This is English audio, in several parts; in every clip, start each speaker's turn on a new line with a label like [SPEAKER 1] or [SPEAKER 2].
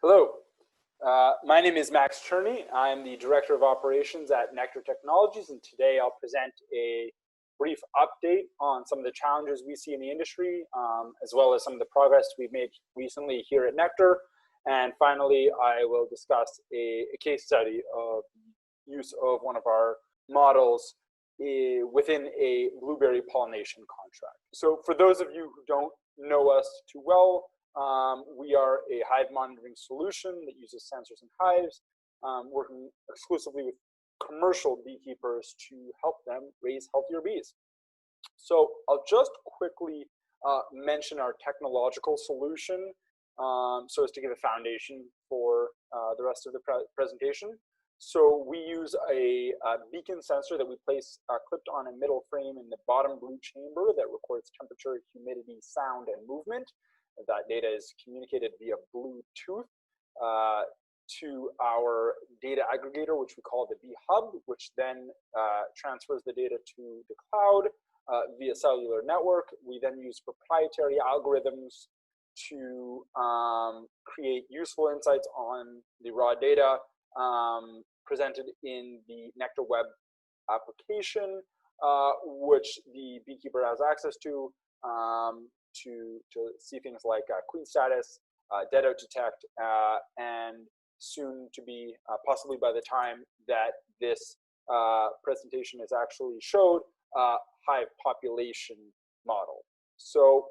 [SPEAKER 1] Hello, my name is Max Cherney. I'm the Director of Operations at Nectar Technologies, and today I'll present a brief update on some of the challenges we see in the industry, as well as some of the progress we've made recently here at Nectar. And finally, I will discuss a case study of use of one of our models within a blueberry pollination contract. So for those of you who don't know us too well, we are a hive monitoring solution that uses sensors and hives, working exclusively with commercial beekeepers to help them raise healthier bees. So I'll just quickly mention our technological solution so as to give a foundation for the rest of the presentation. So we use a beacon sensor that we place clipped on a middle frame in the bottom blue chamber that records temperature, humidity, sound, and movement. That data is communicated via Bluetooth to our data aggregator, which we call the Bee Hub, which then transfers the data to the cloud via cellular network. We then use proprietary algorithms to create useful insights on the raw data presented in the Nectar web application, which the beekeeper has access to see things like queen status, dead out detect, and soon to be, possibly by the time that this presentation is actually showed, hive population model. So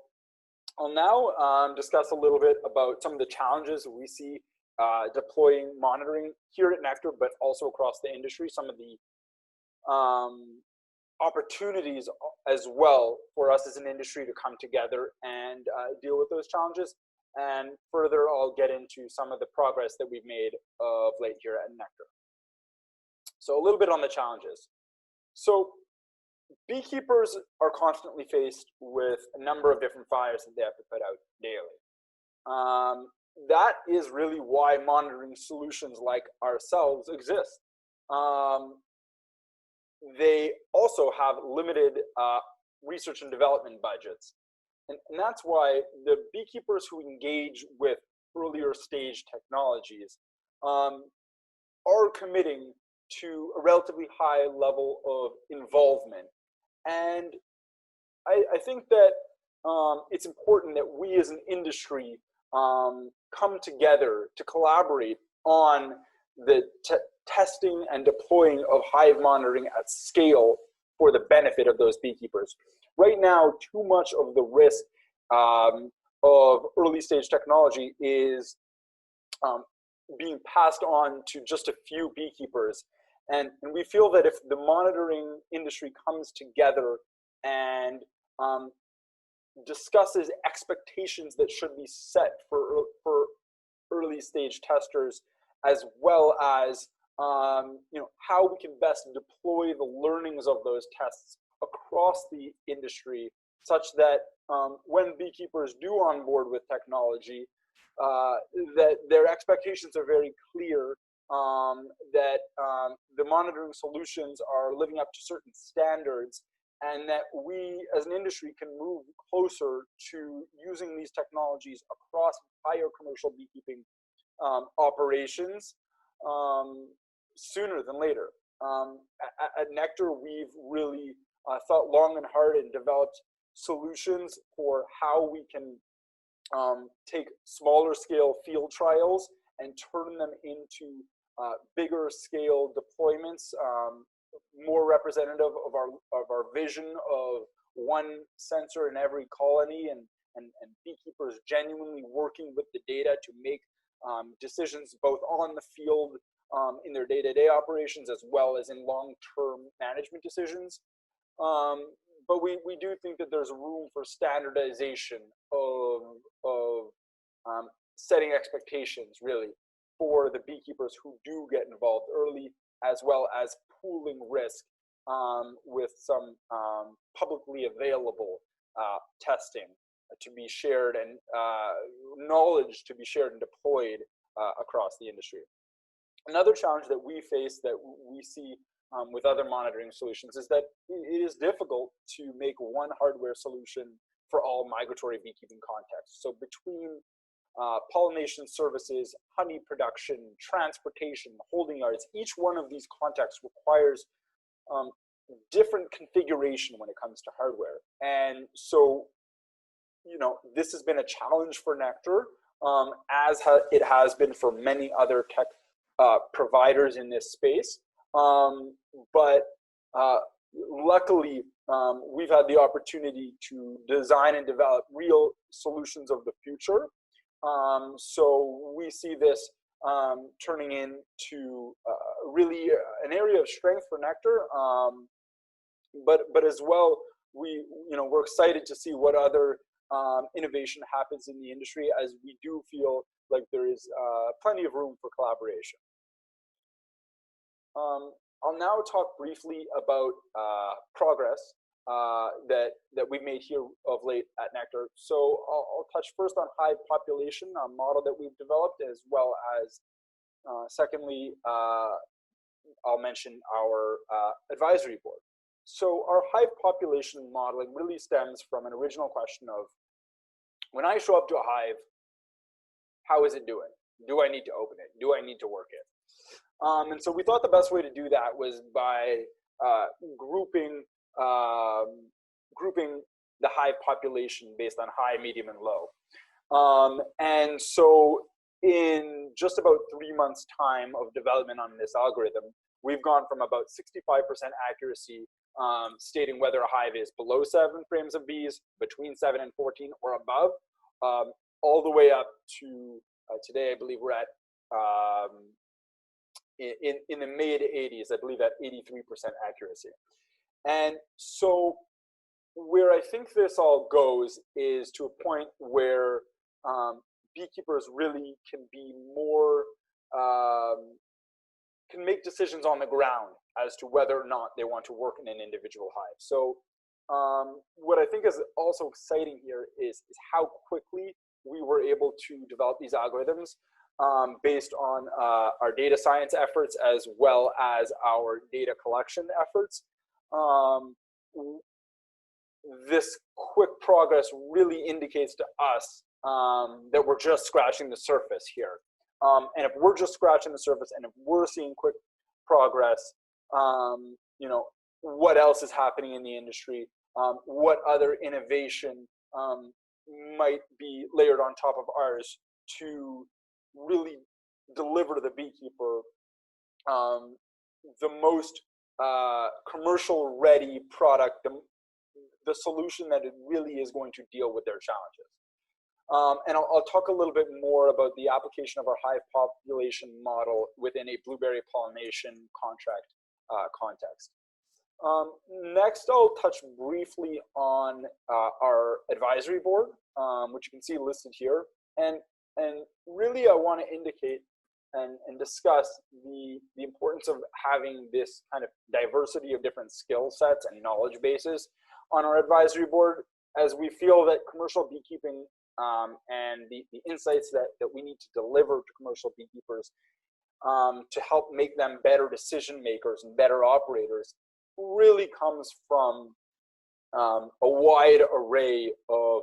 [SPEAKER 1] I'll now discuss a little bit about some of the challenges we see deploying monitoring here at Nectar, but also across the industry, some of the opportunities as well for us as an industry to come together and deal with those challenges. And further, I'll get into some of the progress that we've made of late here at Nectar. So a little bit on the challenges. So beekeepers are constantly faced with a number of different fires that they have to put out daily. That is really why monitoring solutions like ourselves exist. They also have limited research and development budgets. And that's why the beekeepers who engage with earlier stage technologies are committing to a relatively high level of involvement. And I think that it's important that we as an industry come together to collaborate on the testing and deploying of hive monitoring at scale for the benefit of those beekeepers. Right now, too much of the risk of early stage technology is being passed on to just a few beekeepers. And we feel that if the monitoring industry comes together and discusses expectations that should be set for early stage testers, as well as how we can best deploy the learnings of those tests across the industry, such that when beekeepers do onboard with technology, that their expectations are very clear, that the monitoring solutions are living up to certain standards, and that we as an industry can move closer to using these technologies across higher commercial beekeeping operations sooner than later. At Nectar, we've really thought long and hard and developed solutions for how we can take smaller scale field trials and turn them into bigger scale deployments, more representative of our vision of one sensor in every colony, and beekeepers genuinely working with the data to make decisions both on the field in their day-to-day operations, as well as in long-term management decisions. But we do think that there's room for standardization of setting expectations, really, for the beekeepers who do get involved early, as well as pooling risk with some publicly available testing to be shared, and knowledge to be shared and deployed across the industry. Another challenge that we face, that we see with other monitoring solutions, is that it is difficult to make one hardware solution for all migratory beekeeping contexts. So between pollination services, honey production, transportation, holding yards. Each one of these contexts requires different configuration when it comes to hardware. And so, you know, this has been a challenge for Nectar, as it has been for many other tech providers in this space. But luckily, we've had the opportunity to design and develop real solutions of the future. So we see this turning into really an area of strength for Nectar, but as well, we're excited to see what other innovation happens in the industry, as we do feel like there is plenty of room for collaboration. I'll now talk briefly about progress that we've made here of late at Nectar. So I'll touch first on Hive population, a model that we've developed, as well as secondly, I'll mention our advisory board. So our Hive population modeling really stems from an original question of, when I show up to a hive, how is it doing? Do I need to open it? Do I need to work it? And so we thought the best way to do that was by grouping the hive population based on high, medium, and low. And so in just about 3 months' time of development on this algorithm, we've gone from about 65% accuracy, stating whether a hive is below 7 frames of bees, between 7 and 14, or above, all the way up to today, I believe we're at in the mid 80s, I believe at 83% accuracy. And so where I think this all goes is to a point where beekeepers really can be more, can make decisions on the ground as to whether or not they want to work in an individual hive. So what I think is also exciting here is how quickly we were able to develop these algorithms based on our data science efforts, as well as our data collection efforts. This quick progress really indicates to us that we're just scratching the surface here. And if we're just scratching the surface, and if we're seeing quick progress, you know, what else is happening in the industry? What other innovation might be layered on top of ours to really deliver to the beekeeper the most commercial ready product, the solution that it really is going to deal with their challenges. And I'll talk a little bit more about the application of our hive population model within a blueberry pollination contract context. Next, I'll touch briefly on our advisory board, which you can see listed here. And really, I want to indicate and discuss the importance of having this kind of diversity of different skill sets and knowledge bases on our advisory board, as we feel that commercial beekeeping and the insights that we need to deliver to commercial beekeepers to help make them better decision makers and better operators really comes from a wide array of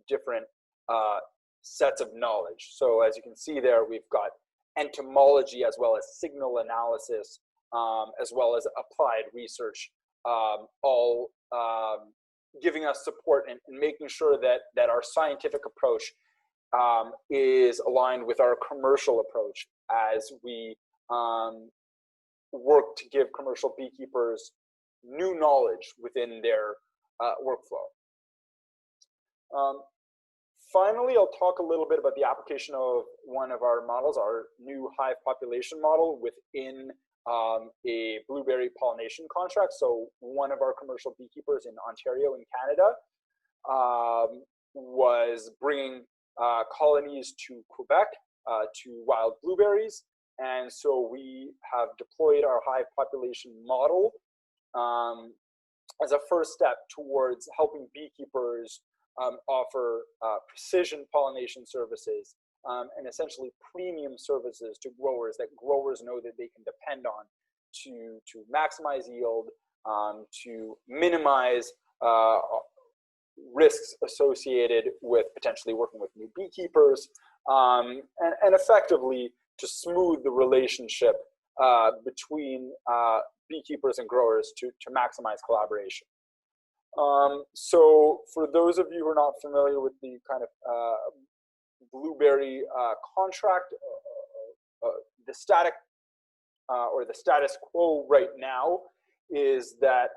[SPEAKER 1] different sets of knowledge. So as you can see there, we've got entomology, as well as signal analysis, as well as applied research, all giving us support and making sure that our scientific approach is aligned with our commercial approach as we work to give commercial beekeepers new knowledge within their workflow. Finally, I'll talk a little bit about the application of one of our models, our new hive population model within a blueberry pollination contract. So one of our commercial beekeepers in Ontario in Canada was bringing colonies to Quebec to wild blueberries. And so we have deployed our hive population model as a first step towards helping beekeepers offer precision pollination services and essentially premium services to growers that growers know that they can depend on to maximize yield, to minimize risks associated with potentially working with new beekeepers, and effectively to smooth the relationship between beekeepers and growers to maximize collaboration. So for those of you who are not familiar with the kind of blueberry contract, the status quo right now is that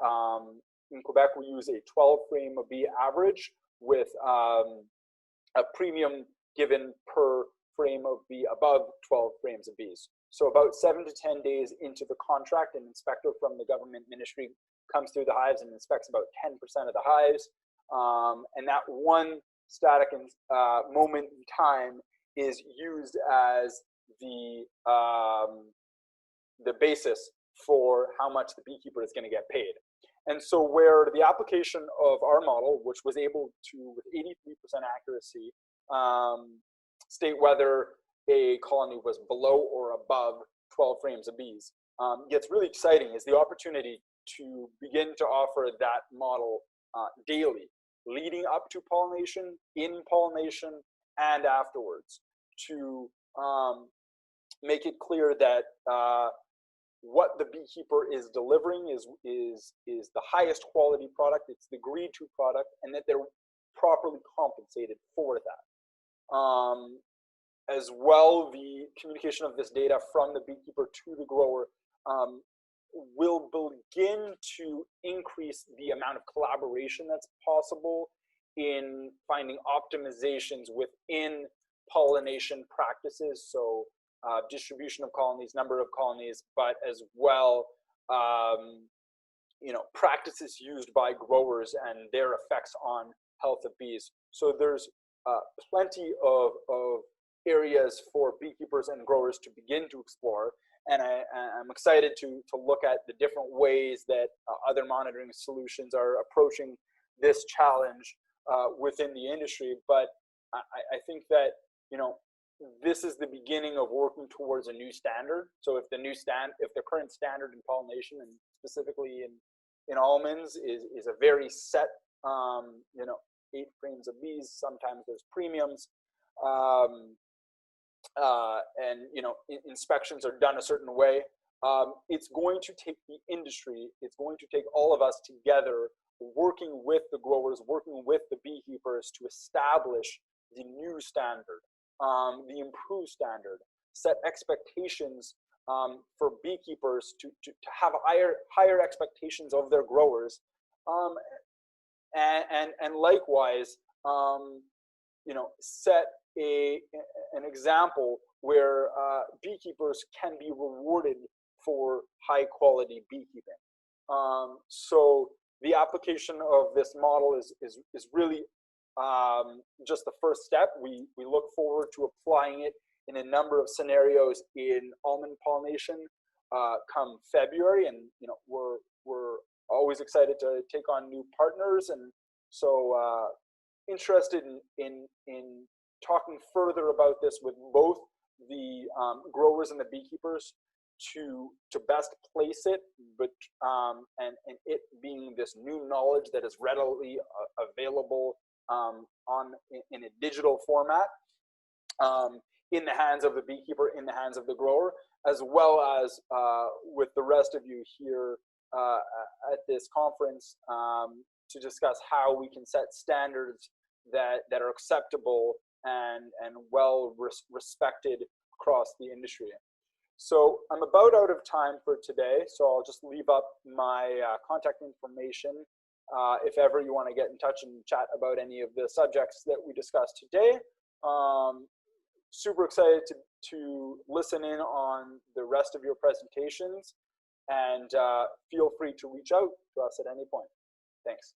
[SPEAKER 1] in Quebec we use a 12 frame a bee average with a premium given per frame of bee above 12 frames of bees. So about 7 to 10 days into the contract, an inspector from the government ministry comes through the hives and inspects about 10% of the hives. And that one static moment in time is used as the basis for how much the beekeeper is going to get paid. And so where the application of our model, which was able to, with 83% accuracy, state whether a colony was below or above 12 frames of bees, gets really exciting is the opportunity to begin to offer that model daily, leading up to pollination, in pollination, and afterwards, to make it clear that what the beekeeper is delivering is the highest quality product, it's the agreed to product, and that they're properly compensated for that. As well, the communication of this data from the beekeeper to the grower will begin to increase the amount of collaboration that's possible in finding optimizations within pollination practices. So distribution of colonies, number of colonies, but as well, practices used by growers and their effects on health of bees. So there's plenty of areas for beekeepers and growers to begin to explore. And I'm excited to look at the different ways that other monitoring solutions are approaching this challenge within the industry. But I think that, this is the beginning of working towards a new standard. So if the current standard in pollination, and specifically in almonds, is a very set, 8 frames of bees, sometimes there's premiums, and inspections are done a certain way. It's going to take the industry, it's going to take all of us together, working with the growers, working with the beekeepers to establish the new standard, the improved standard, set expectations for beekeepers to have higher expectations of their growers, and likewise, set an example where beekeepers can be rewarded for high quality beekeeping. So the application of this model is really just the first step. We look forward to applying it in a number of scenarios in almond pollination come February, and we're always excited to take on new partners, and so interested in talking further about this with both the growers and the beekeepers to best place it, but and it being this new knowledge that is readily available in a digital format, in the hands of the beekeeper, in the hands of the grower, as well as with the rest of you here at this conference, to discuss how we can set standards that are acceptable and well respected across the industry. So I'm about out of time for today, so I'll just leave up my contact information if ever you want to get in touch and chat about any of the subjects that we discussed today. Super excited to listen in on the rest of your presentations, and feel free to reach out to us at any point. Thanks.